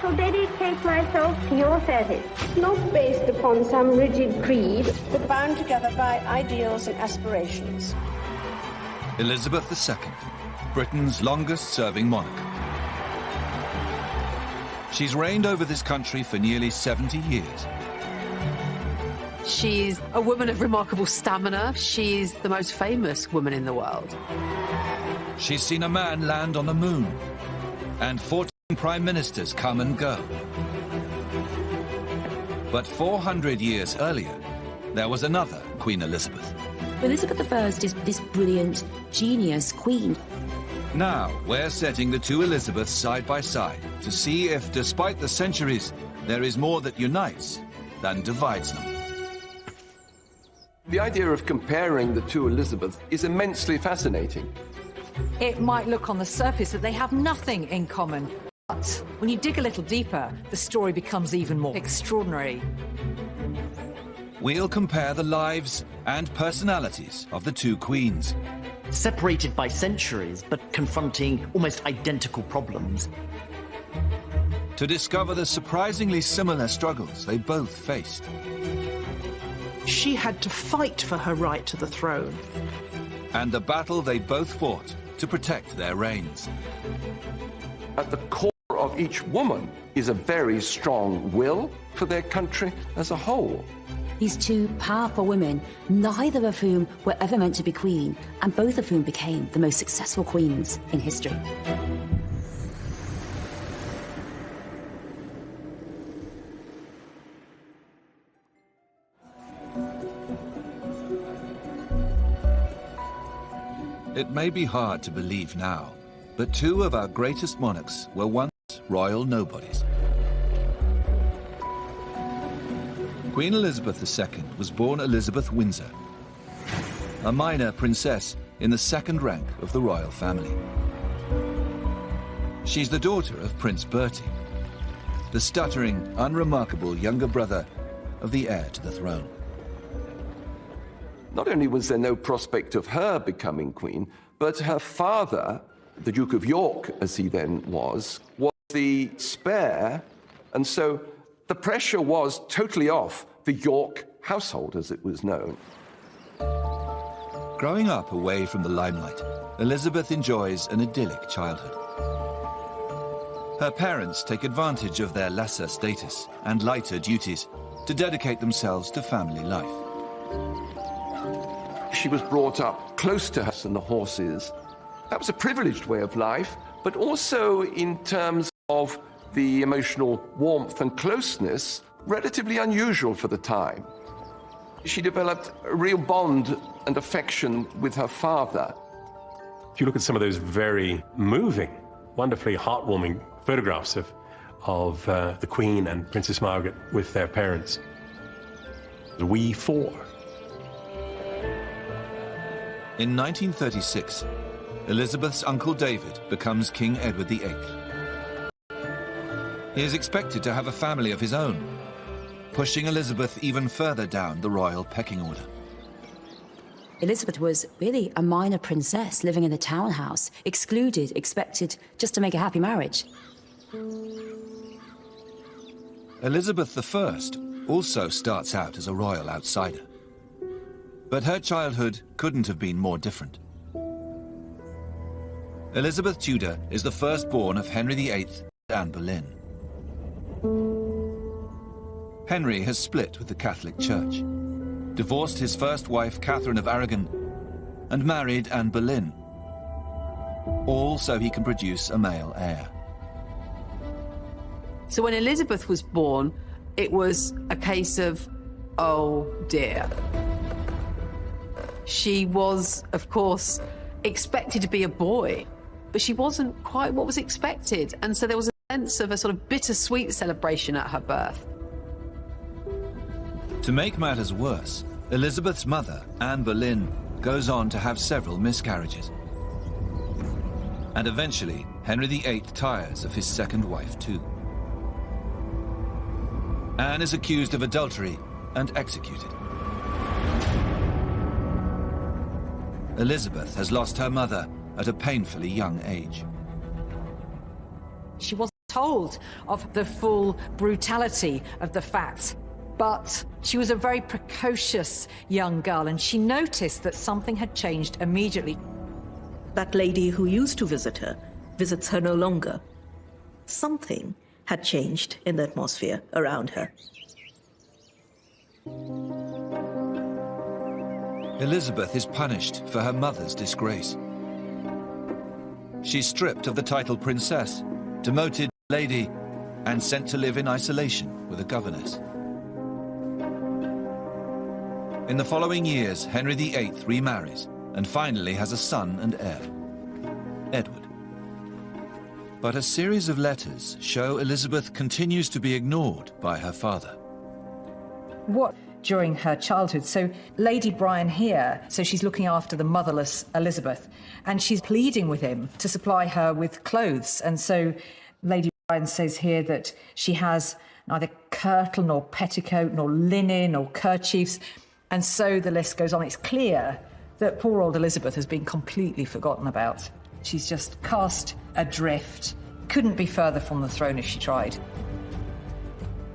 also dedicate myself to your service. Not based upon some rigid creed, but bound together by ideals and aspirations. Elizabeth II, Britain's longest-serving monarch. She's reigned over this country for nearly 70 years. She's a woman of remarkable stamina. She's the most famous woman in the world. She's seen a man land on the moon, and 14 prime ministers come and go. But 400 years earlier, there was another Queen Elizabeth. Elizabeth I is this brilliant, genius queen. Now, we're setting the two Elizabeths side by side to see if, despite the centuries, there is more that unites than divides them. The idea of comparing the two Elizabeths is immensely fascinating. It might look on the surface that they have nothing in common, but when you dig a little deeper, the story becomes even more extraordinary. We'll compare the lives and personalities of the two queens. Separated by centuries, but confronting almost identical problems. To discover the surprisingly similar struggles they both faced. She had to fight for her right to the throne. And the battle they both fought to protect their reigns. At the core of each woman is a very strong will for their country as a whole. These two powerful women, neither of whom were ever meant to be queen, and both of whom became the most successful queens in history. It may be hard to believe now, but two of our greatest monarchs were once royal nobodies. Queen Elizabeth II was born Elizabeth Windsor, a minor princess in the second rank of the royal family. She's the daughter of Prince Bertie, the stuttering, unremarkable younger brother of the heir to the throne. Not only was there no prospect of her becoming queen, but her father, the Duke of York, as he then was the spare, and so the pressure was totally off the York household, as it was known. Growing up away from the limelight, Elizabeth enjoys an idyllic childhood. Her parents take advantage of their lesser status and lighter duties to dedicate themselves to family life. She was brought up close to us and the horses. That was a privileged way of life, but also in terms of the emotional warmth and closeness, relatively unusual for the time. She developed a real bond and affection with her father. If you look at some of those very moving, wonderfully heartwarming photographs of the Queen and Princess Margaret with their parents, we four. In 1936, Elizabeth's uncle David becomes King Edward VIII. He is expected to have a family of his own, pushing Elizabeth even further down the royal pecking order. Elizabeth was really a minor princess living in a townhouse, excluded, expected just to make a happy marriage. Elizabeth I also starts out as a royal outsider. But her childhood couldn't have been more different. Elizabeth Tudor is the firstborn of Henry VIII and Anne Boleyn. Henry has split with the Catholic Church, divorced his first wife Catherine of Aragon, and married Anne Boleyn, all so he can produce a male heir. So when Elizabeth was born, it was a case of, oh dear. She was, of course, expected to be a boy, but she wasn't quite what was expected. And so there was a sense of a sort of bittersweet celebration at her birth. To make matters worse, Elizabeth's mother, Anne Boleyn, goes on to have several miscarriages. And eventually, Henry VIII tires of his second wife too. Anne is accused of adultery and executed. Elizabeth has lost her mother at a painfully young age. She wasn't told of the full brutality of the facts. But she was a very precocious young girl, and she noticed that something had changed immediately. That lady who used to visit her visits her no longer. Something had changed in the atmosphere around her. Elizabeth is punished for her mother's disgrace. She's stripped of the title princess, demoted lady, and sent to live in isolation with a governess. In the following years, Henry VIII remarries and finally has a son and heir, Edward. But a series of letters show Elizabeth continues to be ignored by her father. What during her childhood? So Lady Bryan here, so she's looking after the motherless Elizabeth, and she's pleading with him to supply her with clothes. And so Lady Bryan says here that she has neither kirtle nor petticoat nor linen or kerchiefs. And so the list goes on. It's clear that poor old Elizabeth has been completely forgotten about. She's just cast adrift, couldn't be further from the throne if she tried.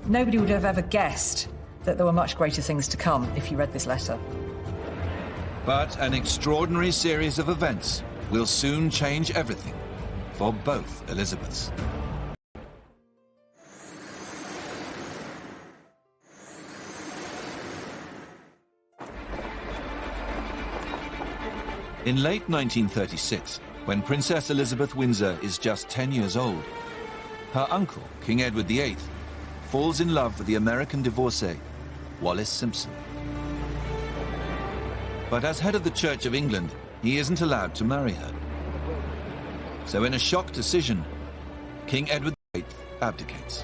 Nobody would have ever guessed that there were much greater things to come if you read this letter. But an extraordinary series of events will soon change everything for both Elizabeths. In late 1936, when Princess Elizabeth Windsor is just 10 years old, her uncle, King Edward VIII, falls in love with the American divorcee, Wallis Simpson. But as head of the Church of England, he isn't allowed to marry her. So in a shock decision, King Edward VIII abdicates.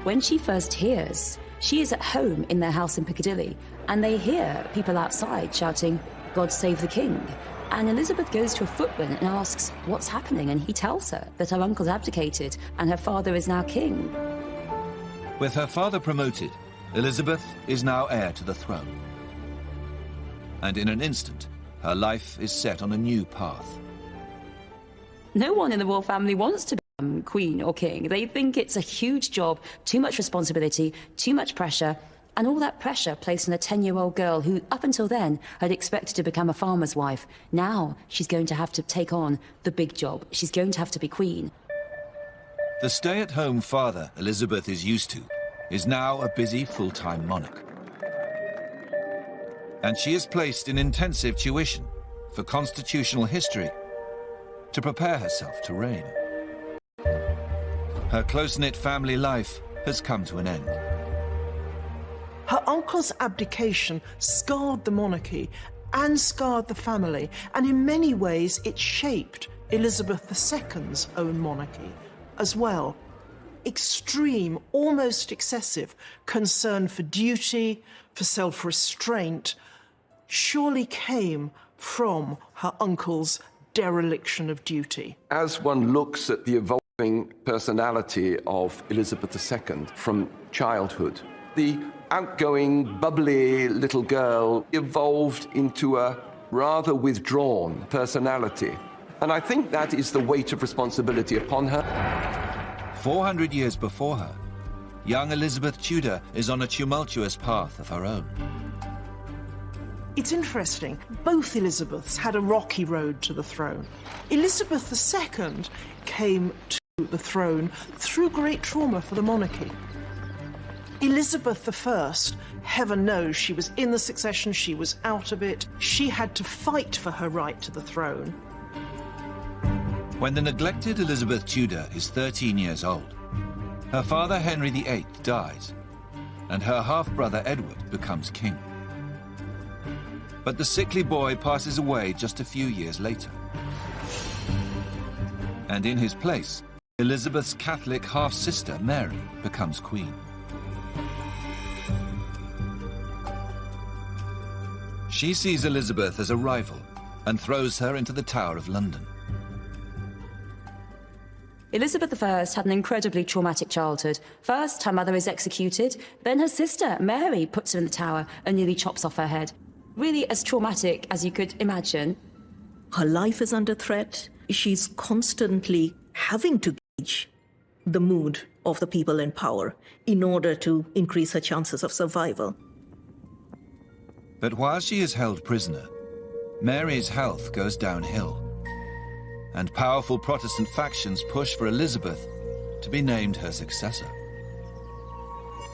When she first hears, she is at home in their house in Piccadilly, and they hear people outside shouting, "God save the King." And Elizabeth goes to a footman and asks what's happening, and he tells her that her uncle's abdicated and her father is now king. With her father promoted, Elizabeth is now heir to the throne. And in an instant, her life is set on a new path. No one in the royal family wants to become queen or king. They think it's a huge job, too much responsibility, too much pressure, and all that pressure placed on a 10-year-old girl who, up until then, had expected to become a farmer's wife. Now she's going to have to take on the big job. She's going to have to be queen. The stay-at-home father Elizabeth is used to is now a busy full-time monarch. And she is placed in intensive tuition for constitutional history to prepare herself to reign. Her close-knit family life has come to an end. Her uncle's abdication scarred the monarchy and scarred the family, and in many ways it shaped Elizabeth II's own monarchy as well. Extreme, almost excessive concern for duty, for self-restraint, surely came from her uncle's dereliction of duty. As one looks at the evolving personality of Elizabeth II from childhood, the outgoing, bubbly little girl evolved into a rather withdrawn personality. And I think that is the weight of responsibility upon her. 400 years before her, young Elizabeth Tudor is on a tumultuous path of her own. It's interesting, both Elizabeths had a rocky road to the throne. Elizabeth II came to the throne through great trauma for the monarchy. Elizabeth I, heaven knows, she was in the succession, she was out of it. She had to fight for her right to the throne. When the neglected Elizabeth Tudor is 13 years old, her father Henry VIII dies, and her half-brother Edward becomes king. But the sickly boy passes away just a few years later. And in his place, Elizabeth's Catholic half-sister Mary becomes queen. She sees Elizabeth as a rival and throws her into the Tower of London. Elizabeth I had an incredibly traumatic childhood. First, her mother is executed, then her sister, Mary, puts her in the tower and nearly chops off her head. Really as traumatic as you could imagine. Her life is under threat. She's constantly having to the mood of the people in power in order to increase her chances of survival. But while she is held prisoner, Mary's health goes downhill, and powerful Protestant factions push for Elizabeth to be named her successor.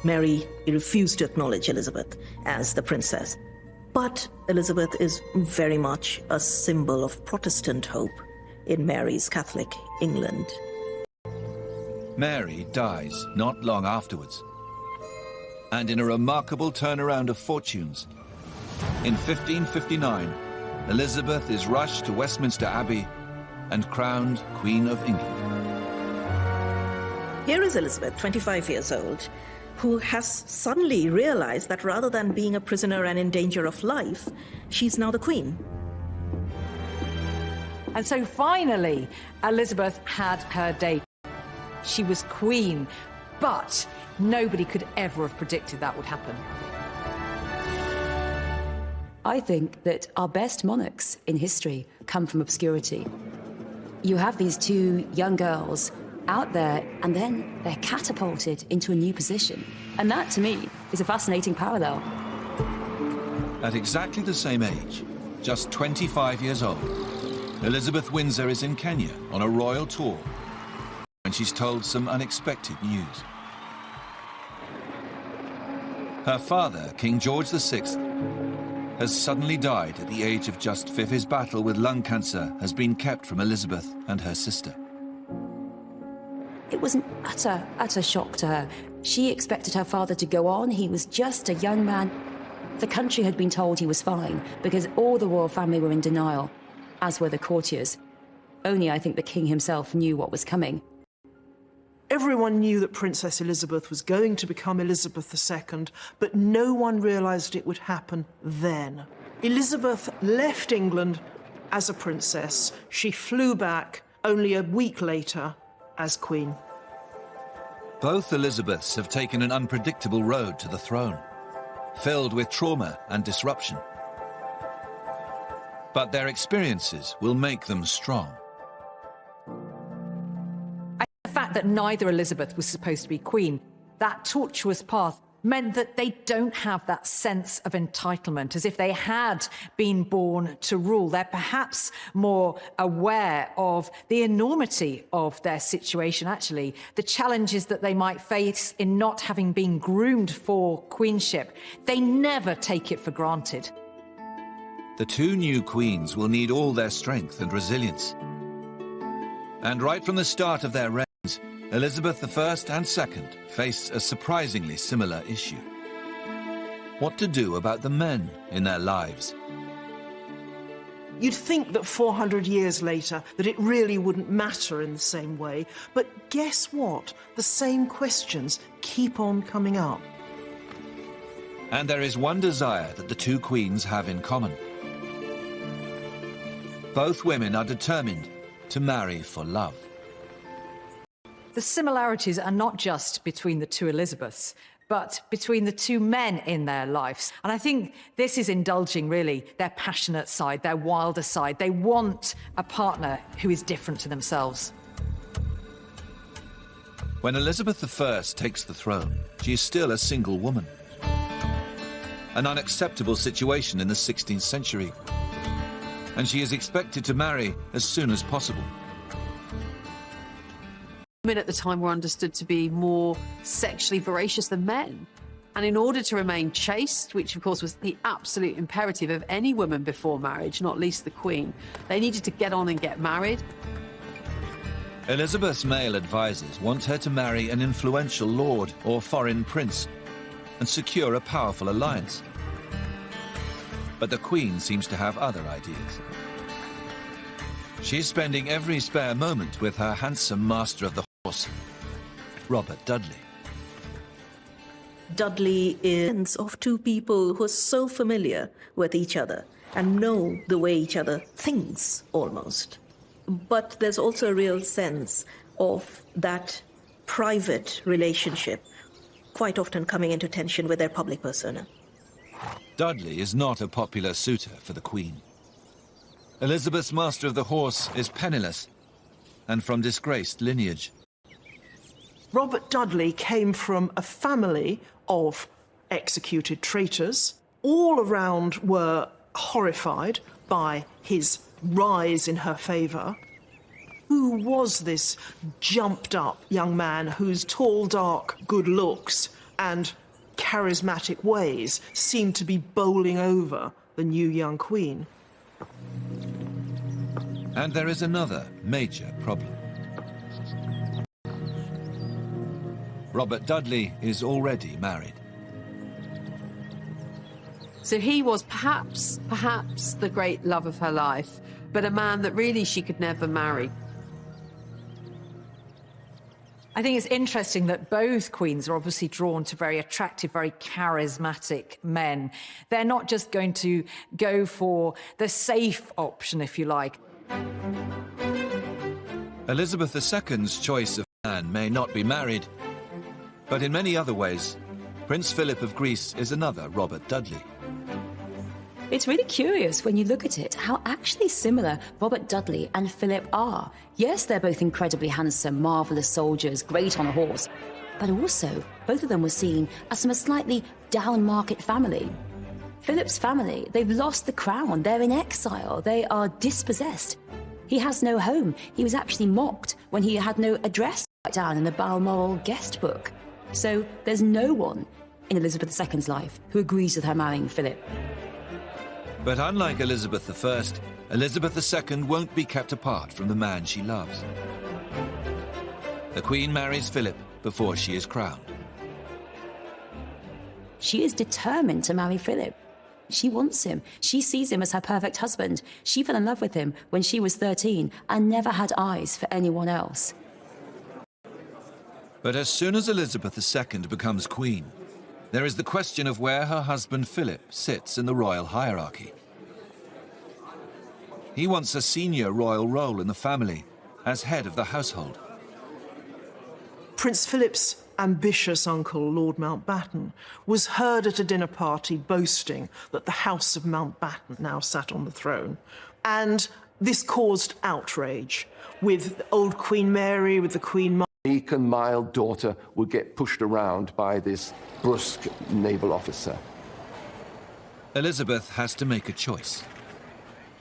Mary refused to acknowledge Elizabeth as the princess, but Elizabeth is very much a symbol of Protestant hope in Mary's Catholic England. Mary dies not long afterwards, and in a remarkable turnaround of fortunes, in 1559, Elizabeth is rushed to Westminster Abbey and crowned Queen of England. Here is Elizabeth, 25 years old, who has suddenly realized that rather than being a prisoner and in danger of life, she's now the Queen. And so finally, Elizabeth had her day. She was Queen, but nobody could ever have predicted that would happen. I think that our best monarchs in history come from obscurity. You have these two young girls out there, and then they're catapulted into a new position. And that, to me, is a fascinating parallel. At exactly the same age, just 25 years old, Elizabeth Windsor is in Kenya on a royal tour when she's told some unexpected news. Her father, King George VI, has suddenly died at the age of just 5. His battle with lung cancer has been kept from Elizabeth and her sister. It was an utter shock to her. She expected her father to go on. He was just a young man. The country had been told he was fine because all the royal family were in denial, as were the courtiers. Only I think the king himself knew what was coming. Everyone knew that Princess Elizabeth was going to become Elizabeth II, but no one realised it would happen then. Elizabeth left England as a princess. She flew back only a week later as Queen. Both Elizabeths have taken an unpredictable road to the throne, filled with trauma and disruption. But their experiences will make them strong. The fact that neither Elizabeth was supposed to be Queen, that tortuous path, meant that they don't have that sense of entitlement, as if they had been born to rule. They're perhaps more aware of the enormity of their situation, actually, the challenges that they might face in not having been groomed for queenship. They never take it for granted. The two new queens will need all their strength and resilience. And right from the start of their reigns, Elizabeth I and II faced a surprisingly similar issue. What to do about the men in their lives? You'd think that 400 years later that it really wouldn't matter in the same way, but guess what? The same questions keep on coming up. And there is one desire that the two queens have in common. Both women are determined to marry for love. The similarities are not just between the two Elizabeths, but between the two men in their lives. And I think this is indulging, really, their passionate side, their wilder side. They want a partner who is different to themselves. When Elizabeth I takes the throne, she is still a single woman. An unacceptable situation in the 16th century. And she is expected to marry as soon as possible. Women at the time were understood to be more sexually voracious than men. And in order to remain chaste, which of course was the absolute imperative of any woman before marriage, not least the Queen, they needed to get on and get married. Elizabeth's male advisors want her to marry an influential lord or foreign prince and secure a powerful alliance. But the Queen seems to have other ideas. She's spending every spare moment with her handsome master of the horse, Robert Dudley. Dudley is of two people who are so familiar with each other and know the way each other thinks, almost. But there's also a real sense of that private relationship quite often coming into tension with their public persona. Dudley is not a popular suitor for the Queen. Elizabeth's master of the horse is penniless and from disgraced lineage. Robert Dudley came from a family of executed traitors. All around were horrified by his rise in her favour. Who was this jumped-up young man whose tall, dark, good looks and charismatic ways seemed to be bowling over the new young queen? And there is another major problem. Robert Dudley is already married. So he was perhaps the great love of her life, but a man that really she could never marry. I think it's interesting that both queens are obviously drawn to very attractive, very charismatic men. They're not just going to go for the safe option, if you like. Elizabeth II's choice of man may not be married, but in many other ways, Prince Philip of Greece is another Robert Dudley. It's really curious when you look at it how actually similar Robert Dudley and Philip are. Yes, they're both incredibly handsome, marvellous soldiers, great on a horse, but also both of them were seen as from a slightly down-market family. Philip's family, they've lost the crown, they're in exile, they are dispossessed. He has no home. He was actually mocked when he had no address down in the Balmoral guest book. So there's no one in Elizabeth II's life who agrees with her marrying Philip. But unlike Elizabeth I, Elizabeth II won't be kept apart from the man she loves. The Queen marries Philip before she is crowned. She is determined to marry Philip. She wants him. She sees him as her perfect husband. She fell in love with him when she was 13 and never had eyes for anyone else. But as soon as Elizabeth II becomes queen, there is the question of where her husband Philip sits in the royal hierarchy. He wants a senior royal role in the family as head of the household. Prince Philip's ambitious uncle, Lord Mountbatten, was heard at a dinner party boasting that the House of Mountbatten now sat on the throne. And this caused outrage, with old Queen Mary, with the Queen Mother. Meek and mild daughter would get pushed around by this brusque naval officer. Elizabeth has to make a choice.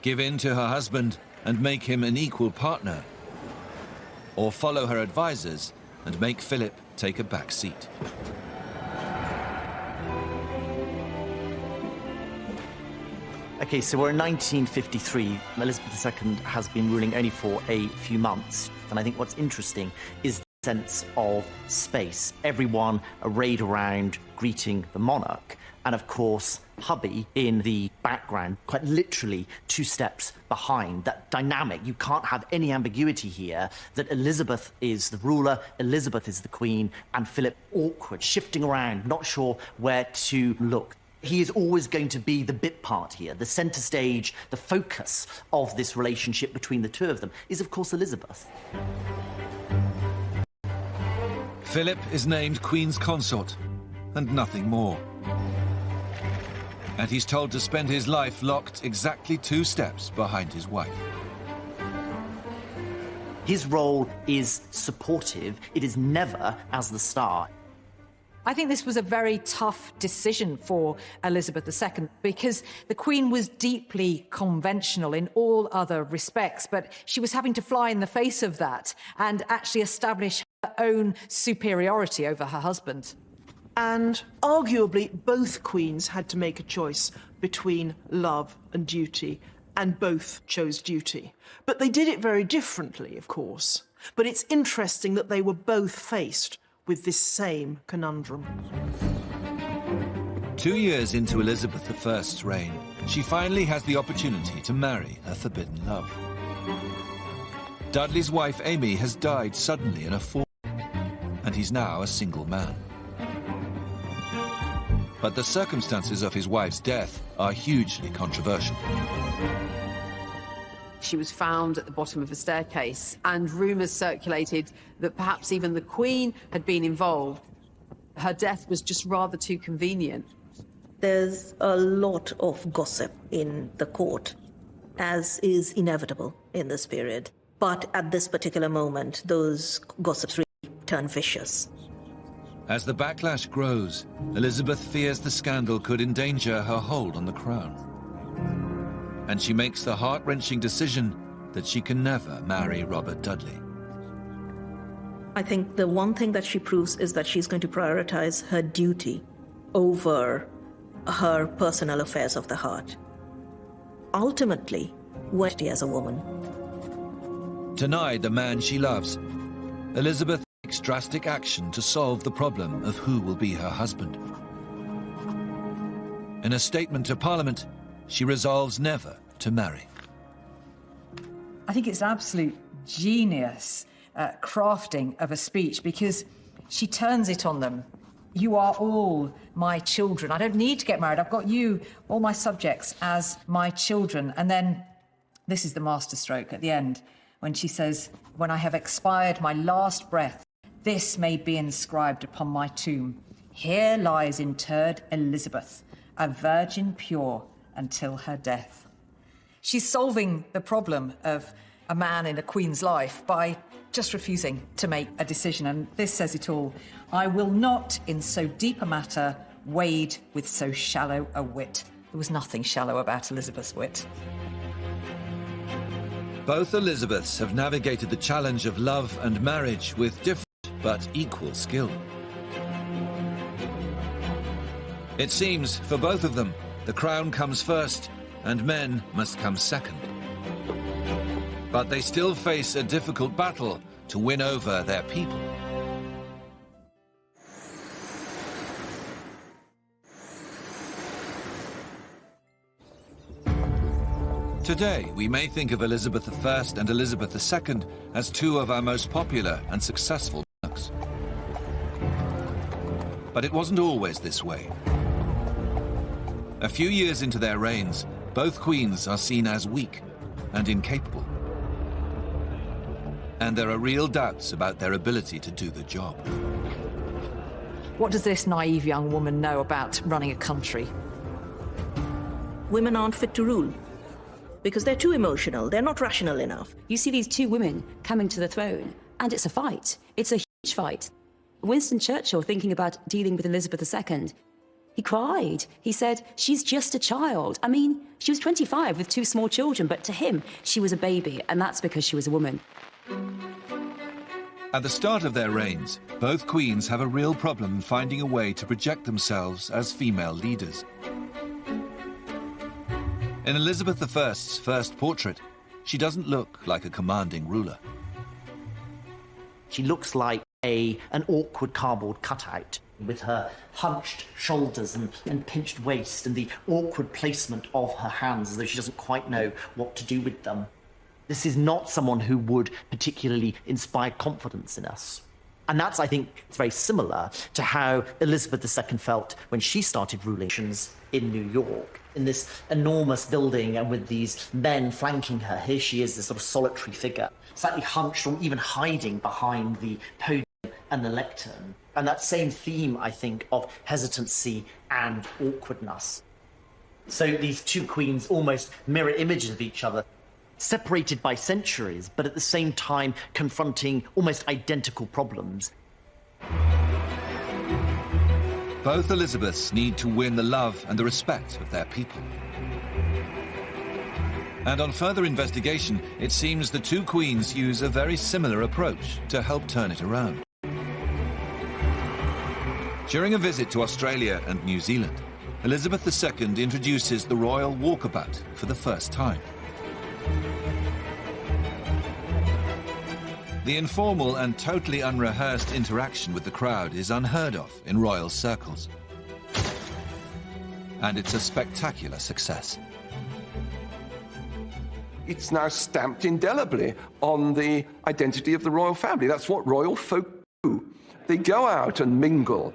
Give in to her husband and make him an equal partner, or follow her advisors and make Philip take a back seat. Okay, so we're in 1953. Elizabeth II has been ruling only for a few months. And I think what's interesting is the sense of space. Everyone arrayed around greeting the monarch. And of course, hubby in the background, quite literally 2 steps behind. That dynamic, you can't have any ambiguity here that Elizabeth is the ruler, Elizabeth is the queen, and Philip awkward, shifting around, not sure where to look. He is always going to be the bit part here. The centre stage, the focus of this relationship between the two of them is, of course, Elizabeth. Philip is named Queen's consort, and nothing more. And he's told to spend his life locked exactly 2 steps behind his wife. His role is supportive. It is never as the star. I think this was a very tough decision for Elizabeth II because the Queen was deeply conventional in all other respects, but she was having to fly in the face of that and actually establish her own superiority over her husband. And arguably, both queens had to make a choice between love and duty, and both chose duty. But they did it very differently, of course. But it's interesting that they were both faced with this same conundrum. 2 years into Elizabeth I's reign, she finally has the opportunity to marry her forbidden love. Dudley's wife Amy has died suddenly in a fall, and he's now a single man. But the circumstances of his wife's death are hugely controversial. She was found at the bottom of a staircase, and rumours circulated that perhaps even the Queen had been involved. Her death was just rather too convenient. There's a lot of gossip in the court, as is inevitable in this period. But at this particular moment, those gossips really turn vicious. As the backlash grows, Elizabeth fears the scandal could endanger her hold on the crown. And she makes the heart-wrenching decision that she can never marry Robert Dudley. I think the one thing that she proves is that she's going to prioritize her duty over her personal affairs of the heart. Ultimately, worthy as a woman. Denied the man she loves, Elizabeth takes drastic action to solve the problem of who will be her husband. In a statement to Parliament, she resolves never to marry. I think it's absolute genius crafting of a speech, because she turns it on them. You are all my children. I don't need to get married. I've got you, all my subjects, as my children. And then this is the masterstroke at the end, when she says, when I have expired my last breath, this may be inscribed upon my tomb. Here lies interred Elizabeth, a virgin pure until her death. She's solving the problem of a man in a queen's life by just refusing to make a decision. And this says it all. I will not, in so deep a matter, wade with so shallow a wit. There was nothing shallow about Elizabeth's wit. Both Elizabeths have navigated the challenge of love and marriage with different but equal skill. It seems, for both of them, the crown comes first and men must come second. But they still face a difficult battle to win over their people. Today, we may think of Elizabeth I and Elizabeth II as two of our most popular and successful monarchs. But it wasn't always this way. A few years into their reigns, both queens are seen as weak and incapable. And there are real doubts about their ability to do the job. What does this naive young woman know about running a country? Women aren't fit to rule because they're too emotional. They're not rational enough. You see these two women coming to the throne, and it's a fight. It's a huge fight. Winston Churchill, thinking about dealing with Elizabeth II, he cried. He said, she's just a child. I mean, she was 25 with two small children, but to him, she was a baby, and that's because she was a woman. At the start of their reigns, both queens have a real problem finding a way to project themselves as female leaders. In Elizabeth I's first portrait, she doesn't look like a commanding ruler. She looks like an awkward cardboard cutout, with her hunched shoulders and pinched waist and the awkward placement of her hands as though she doesn't quite know what to do with them. This is not someone who would particularly inspire confidence in us. And that's, I think, very similar to how Elizabeth II felt when she started ruling in New York, in this enormous building and with these men flanking her. Here she is, this sort of solitary figure, slightly hunched or even hiding behind the podium and the lectern. And that same theme, I think, of hesitancy and awkwardness. So these two queens almost mirror images of each other, separated by centuries, but at the same time confronting almost identical problems. Both Elizabeths need to win the love and the respect of their people. And on further investigation, it seems the two queens use a very similar approach to help turn it around. During a visit to Australia and New Zealand, Elizabeth II introduces the royal walkabout for the first time. The informal and totally unrehearsed interaction with the crowd is unheard of in royal circles. And it's a spectacular success. It's now stamped indelibly on the identity of the royal family. That's what royal folk do. They go out and mingle.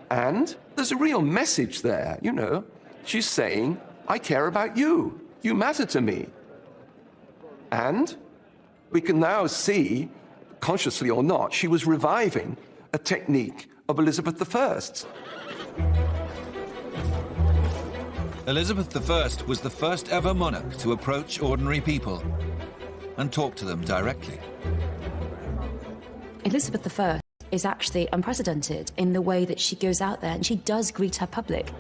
And there's a real message there, you know. She's saying, I care about you. You matter to me. And we can now see, consciously or not, she was reviving a technique of Elizabeth I. Elizabeth I was the first ever monarch to approach ordinary people and talk to them directly. Elizabeth I is actually unprecedented in the way that she goes out there and she does greet her public.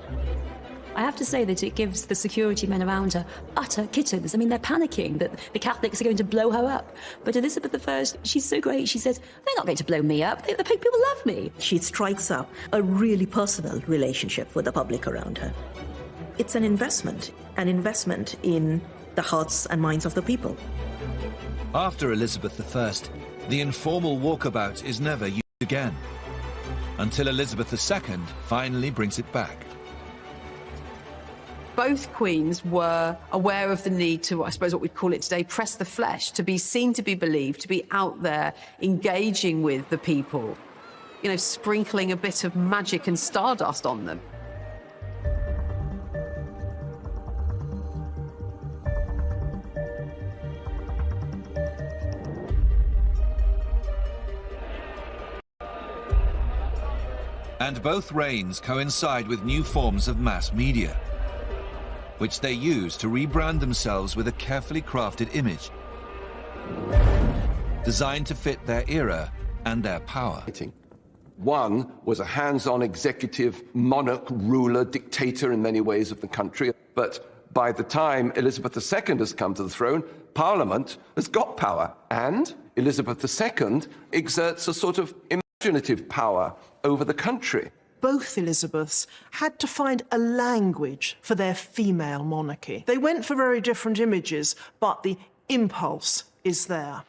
I have to say that it gives the security men around her utter kittens. I mean, they're panicking that the Catholics are going to blow her up. But Elizabeth I, she's so great. She says, they're not going to blow me up. The people love me. She strikes up a really personal relationship with the public around her. It's an investment in the hearts and minds of the people. After Elizabeth I, the informal walkabout is never used again, until Elizabeth II finally brings it back. Both queens were aware of the need to, I suppose what we'd call it today, press the flesh, to be seen, to be believed, to be out there engaging with the people, you know, sprinkling a bit of magic and stardust on them. And both reigns coincide with new forms of mass media, which they use to rebrand themselves with a carefully crafted image, designed to fit their era and their power. One was a hands-on executive, monarch, ruler, dictator in many ways of the country. But by the time Elizabeth II has come to the throne, Parliament has got power. And Elizabeth II exerts a sort of imaginative power over the country. Both Elizabeths had to find a language for their female monarchy. They went for very different images, but the impulse is there.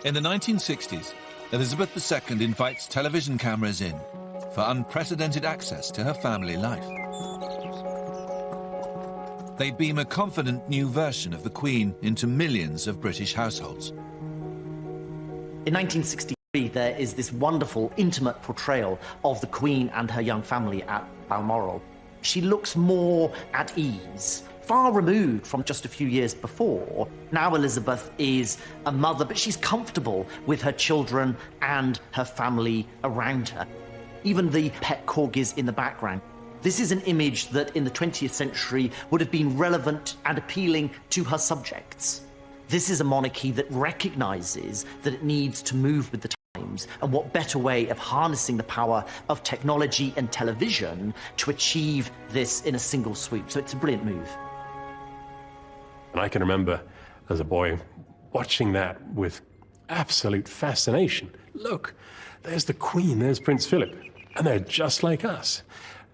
In the 1960s, Elizabeth II invites television cameras in for unprecedented access to her family life. They beam a confident new version of the Queen into millions of British households. In 1963, there is this wonderful, intimate portrayal of the Queen and her young family at Balmoral. She looks more at ease, far removed from just a few years before. Now Elizabeth is a mother, but she's comfortable with her children and her family around her. Even the pet corgis in the background. This is an image that in the 20th century would have been relevant and appealing to her subjects. This is a monarchy that recognises that it needs to move with the times, and what better way of harnessing the power of technology and television to achieve this in a single swoop. So it's a brilliant move. And I can remember as a boy watching that with absolute fascination. Look, there's the Queen, there's Prince Philip, and they're just like us.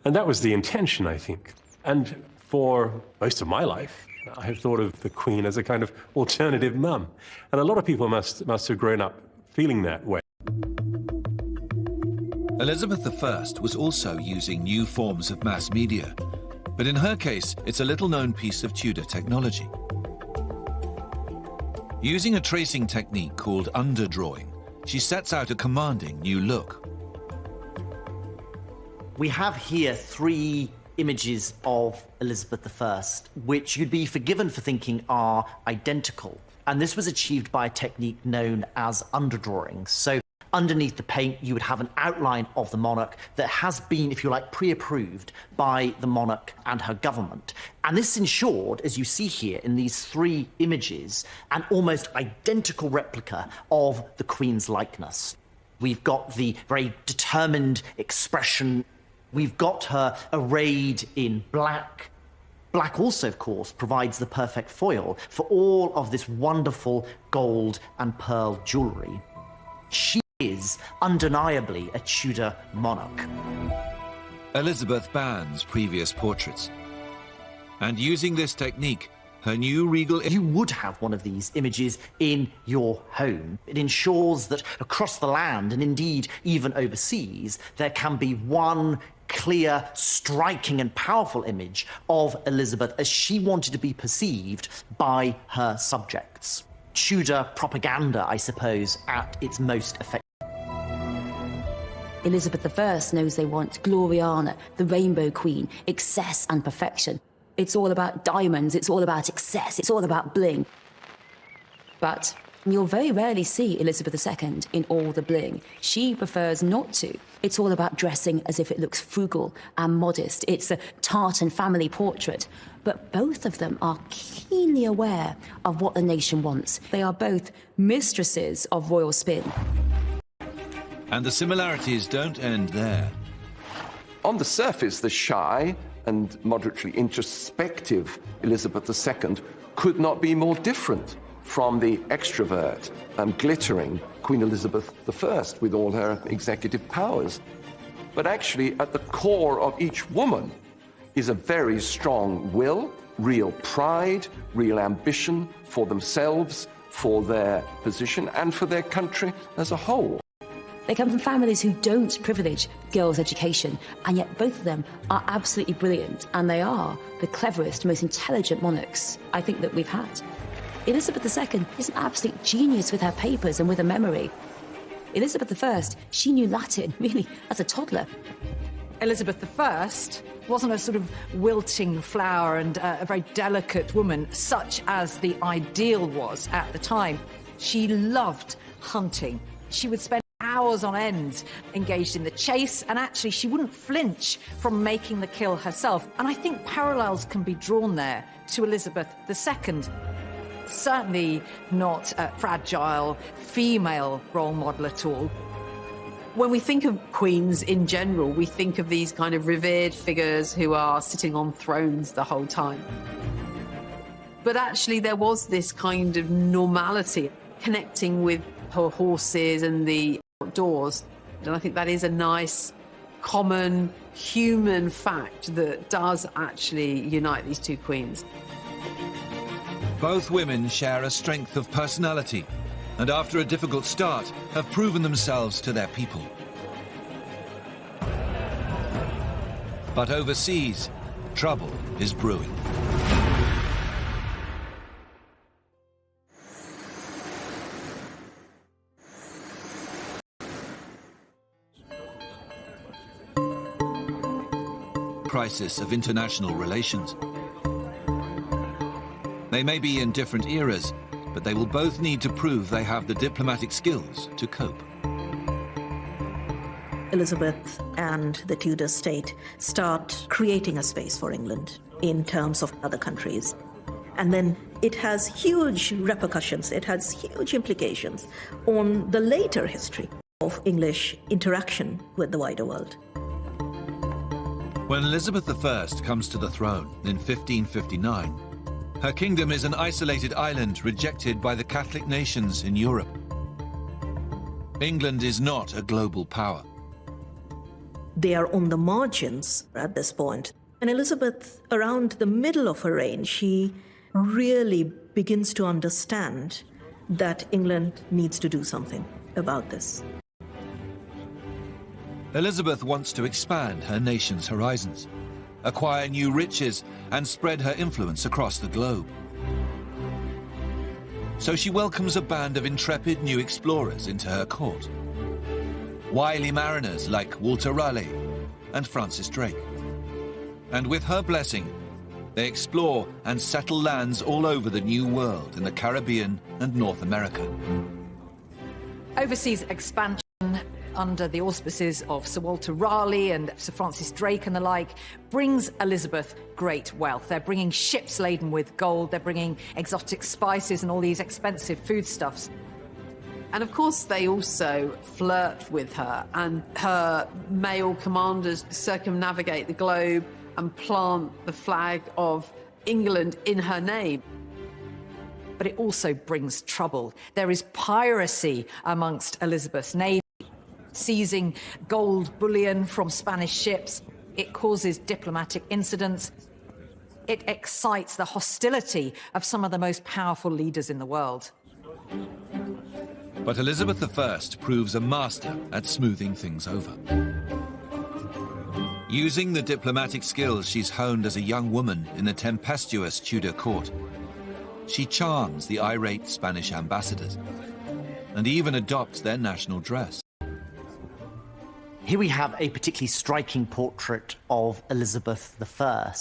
And that was the intention, I think. And for most of my life, I have thought of the Queen as a kind of alternative mum. And a lot of people must have grown up feeling that way. Elizabeth I was also using new forms of mass media, but in her case, it's a little-known piece of Tudor technology. Using a tracing technique called underdrawing, she sets out a commanding new look. We have here three images of Elizabeth I, which you'd be forgiven for thinking are identical. And this was achieved by a technique known as underdrawing. So underneath the paint, you would have an outline of the monarch that has been, if you like, pre-approved by the monarch and her government. And this ensured, as you see here in these three images, an almost identical replica of the Queen's likeness. We've got the very determined expression. We've got her arrayed in black. Black also, of course, provides the perfect foil for all of this wonderful gold and pearl jewellery. She is undeniably a Tudor monarch. Elizabeth bans previous portraits. And using this technique, her new regal... You would have one of these images in your home. It ensures that across the land, and indeed even overseas, there can be one clear, striking and powerful image of Elizabeth as she wanted to be perceived by her subjects. Tudor propaganda, I suppose, at its most effective. Elizabeth I knows they want Gloriana, the Rainbow Queen, excess and perfection. It's all about diamonds, it's all about excess, it's all about bling. But you'll very rarely see Elizabeth II in all the bling. She prefers not to. It's all about dressing as if it looks frugal and modest. It's a tartan family portrait. But both of them are keenly aware of what the nation wants. They are both mistresses of royal spin. And the similarities don't end there. On the surface, the shy and moderately introspective Elizabeth II could not be more different from the extrovert and glittering Queen Elizabeth I with all her executive powers. But actually, at the core of each woman is a very strong will, real pride, real ambition for themselves, for their position, and for their country as a whole. They come from families who don't privilege girls' education, and yet both of them are absolutely brilliant, and they are the cleverest, most intelligent monarchs I think that we've had. Elizabeth II is an absolute genius with her papers and with her memory. Elizabeth I, she knew Latin, really, as a toddler. Elizabeth I wasn't a sort of wilting flower and a very delicate woman, such as the ideal was at the time. She loved hunting. She would spend hours on end engaged in the chase, and actually she wouldn't flinch from making the kill herself. And I think parallels can be drawn there to Elizabeth II. Certainly not a fragile female role model at all. When we think of queens in general, we think of these kind of revered figures who are sitting on thrones the whole time. But actually there was this kind of normality, connecting with her horses and the outdoors. And I think that is a nice, common, human fact that does actually unite these two queens. Both women share a strength of personality, and after a difficult start, have proven themselves to their people. But overseas, trouble is brewing. Crisis of international relations. They may be in different eras, but they will both need to prove they have the diplomatic skills to cope. Elizabeth and the Tudor state start creating a space for England in terms of other countries. And then it has huge repercussions, it has huge implications on the later history of English interaction with the wider world. When Elizabeth I comes to the throne in 1559, her kingdom is an isolated island rejected by the Catholic nations in Europe. England is not a global power. They are on the margins at this point. And Elizabeth, around the middle of her reign, she really begins to understand that England needs to do something about this. Elizabeth wants to expand her nation's horizons, acquire new riches, and spread her influence across the globe. So she welcomes a band of intrepid new explorers into her court. Wily mariners like Walter Raleigh and Francis Drake. And with her blessing, they explore and settle lands all over the New World in the Caribbean and North America. Overseas expansion under the auspices of Sir Walter Raleigh and Sir Francis Drake and the like brings Elizabeth great wealth. They're bringing ships laden with gold, they're bringing exotic spices and all these expensive foodstuffs. And of course they also flirt with her, and her male commanders circumnavigate the globe and plant the flag of England in her name. But it also brings trouble. There is piracy amongst Elizabeth's navy, seizing gold bullion from Spanish ships. It causes diplomatic incidents. It excites the hostility of some of the most powerful leaders in the world. But Elizabeth I proves a master at smoothing things over. Using the diplomatic skills she's honed as a young woman in the tempestuous Tudor court, she charms the irate Spanish ambassadors and even adopts their national dress. Here we have a particularly striking portrait of Elizabeth I.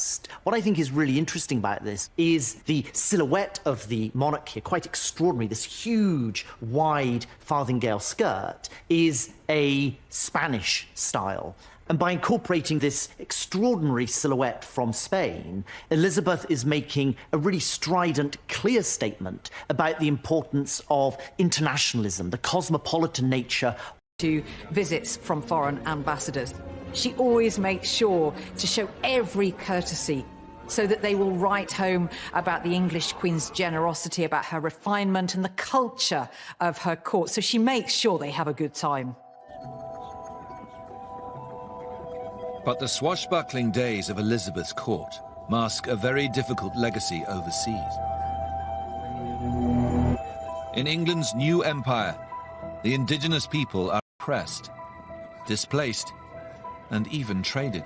What I think is really interesting about this is the silhouette of the monarch here, quite extraordinary. This huge, wide farthingale skirt is a Spanish style. And by incorporating this extraordinary silhouette from Spain, Elizabeth is making a really strident, clear statement about the importance of internationalism, the cosmopolitan nature to visits from foreign ambassadors. She always makes sure to show every courtesy so that they will write home about the English Queen's generosity, about her refinement and the culture of her court. So she makes sure they have a good time. But the swashbuckling days of Elizabeth's court mask a very difficult legacy overseas. In England's new empire, the indigenous people are oppressed, displaced, and even traded.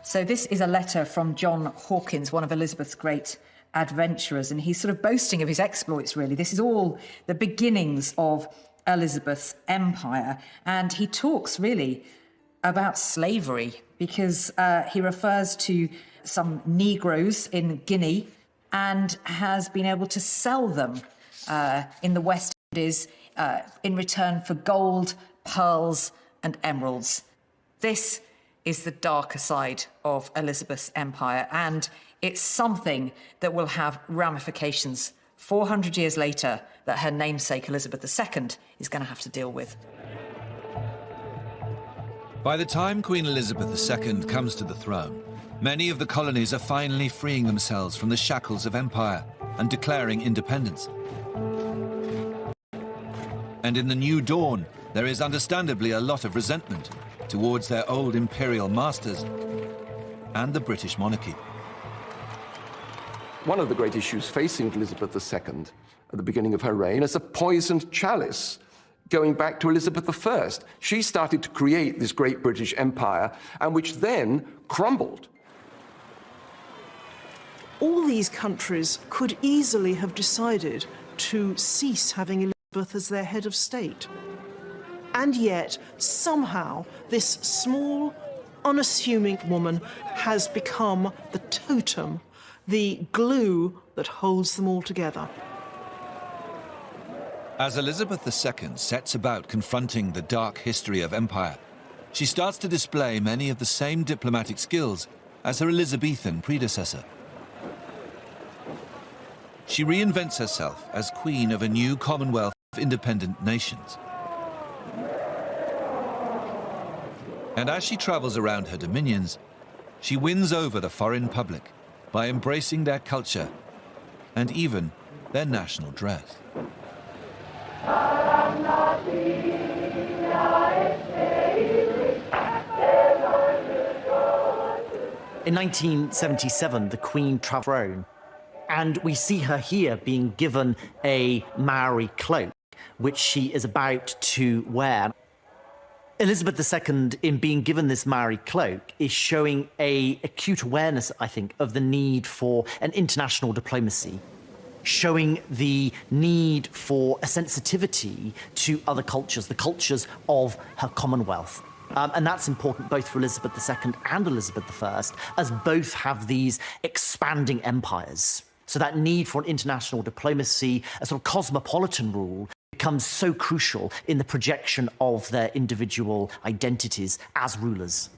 So this is a letter from John Hawkins, one of Elizabeth's great adventurers, and he's sort of boasting of his exploits, really. This is all the beginnings of Elizabeth's empire, and he talks really about slavery because he refers to some Negroes in Guinea and has been able to sell them in the West Indies in return for gold, pearls and emeralds. This is the darker side of Elizabeth's empire, and it's something that will have ramifications 400 years later that her namesake Elizabeth II is going to have to deal with. By the time Queen Elizabeth II comes to the throne, many of the colonies are finally freeing themselves from the shackles of empire and declaring independence. And in the new dawn, there is understandably a lot of resentment towards their old imperial masters and the British monarchy. One of the great issues facing Elizabeth II at the beginning of her reign is a poisoned chalice going back to Elizabeth I. She started to create this great British Empire, and which then crumbled. All these countries could easily have decided to cease having Elizabeth as their head of state. And yet, somehow, this small, unassuming woman has become the totem, the glue that holds them all together. As Elizabeth II sets about confronting the dark history of empire, she starts to display many of the same diplomatic skills as her Elizabethan predecessor. She reinvents herself as queen of a new Commonwealth of independent nations. And as she travels around her dominions, she wins over the foreign public by embracing their culture and even their national dress. In 1977, the Queen travelled Rome, and we see her here being given a Maori cloak, which she is about to wear. Elizabeth II, in being given this Maori cloak, is showing an acute awareness, I think, of the need for an international diplomacy, showing the need for a sensitivity to other cultures, the cultures of her Commonwealth. And that's important both for Elizabeth II and Elizabeth I, as both have these expanding empires. So that need for an international diplomacy, a sort of cosmopolitan rule, becomes so crucial in the projection of their individual identities as rulers.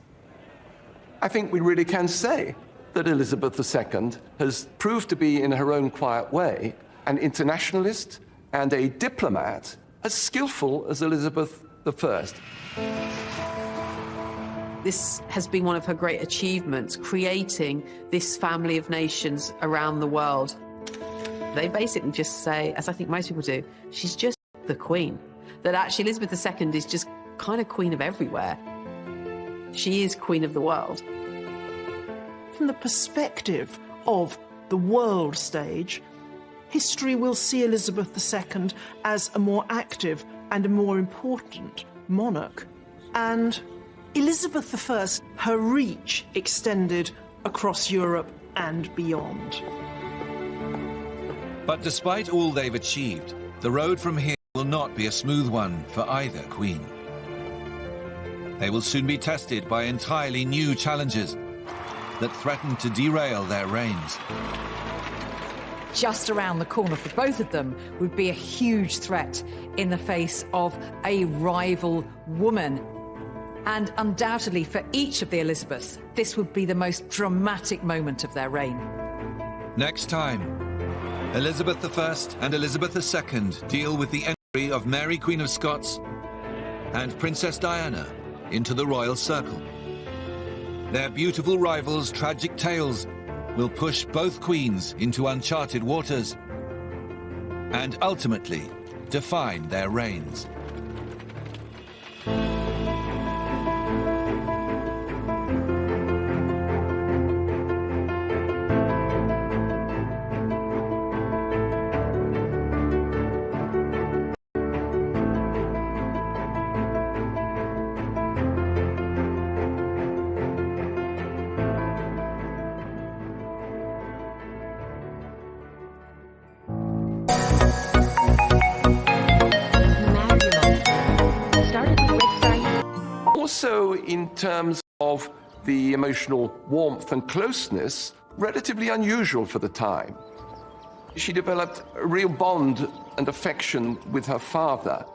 I think we really can say that Elizabeth II has proved to be, in her own quiet way, an internationalist and a diplomat as skillful as Elizabeth I. This has been one of her great achievements, creating this family of nations around the world. They basically just say, as I think most people do, she's just the queen. That actually Elizabeth II is just kind of queen of everywhere. She is queen of the world. From the perspective of the world stage, history will see Elizabeth II as a more active and a more important monarch. And Elizabeth I, her reach extended across Europe and beyond. But despite all they've achieved, the road from here will not be a smooth one for either queen. They will soon be tested by entirely new challenges that threaten to derail their reigns. Just around the corner for both of them would be a huge threat in the face of a rival woman. And undoubtedly for each of the Elizabeths, this would be the most dramatic moment of their reign. Next time, Elizabeth I and Elizabeth II deal with the of Mary, Queen of Scots, and Princess Diana into the royal circle. Their beautiful rivals' tragic tales will push both queens into uncharted waters and ultimately define their reigns. Also, in terms of the emotional warmth and closeness, relatively unusual for the time. She developed a real bond and affection with her father.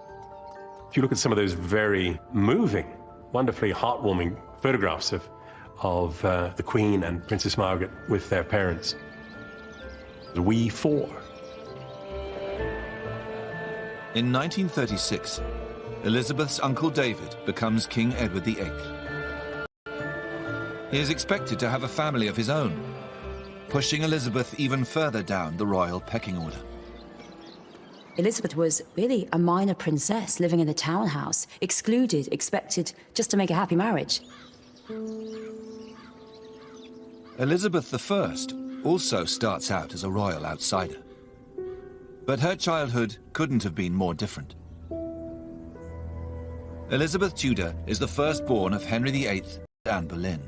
If you look at some of those very moving, wonderfully heartwarming photographs of the Queen and Princess Margaret with their parents, the We Four. In 1936, Elizabeth's uncle David becomes King Edward VIII. He is expected to have a family of his own, pushing Elizabeth even further down the royal pecking order. Elizabeth was really a minor princess living in a townhouse, excluded, expected just to make a happy marriage. Elizabeth I also starts out as a royal outsider. But her childhood couldn't have been more different. Elizabeth Tudor is the firstborn of Henry VIII and Anne Boleyn.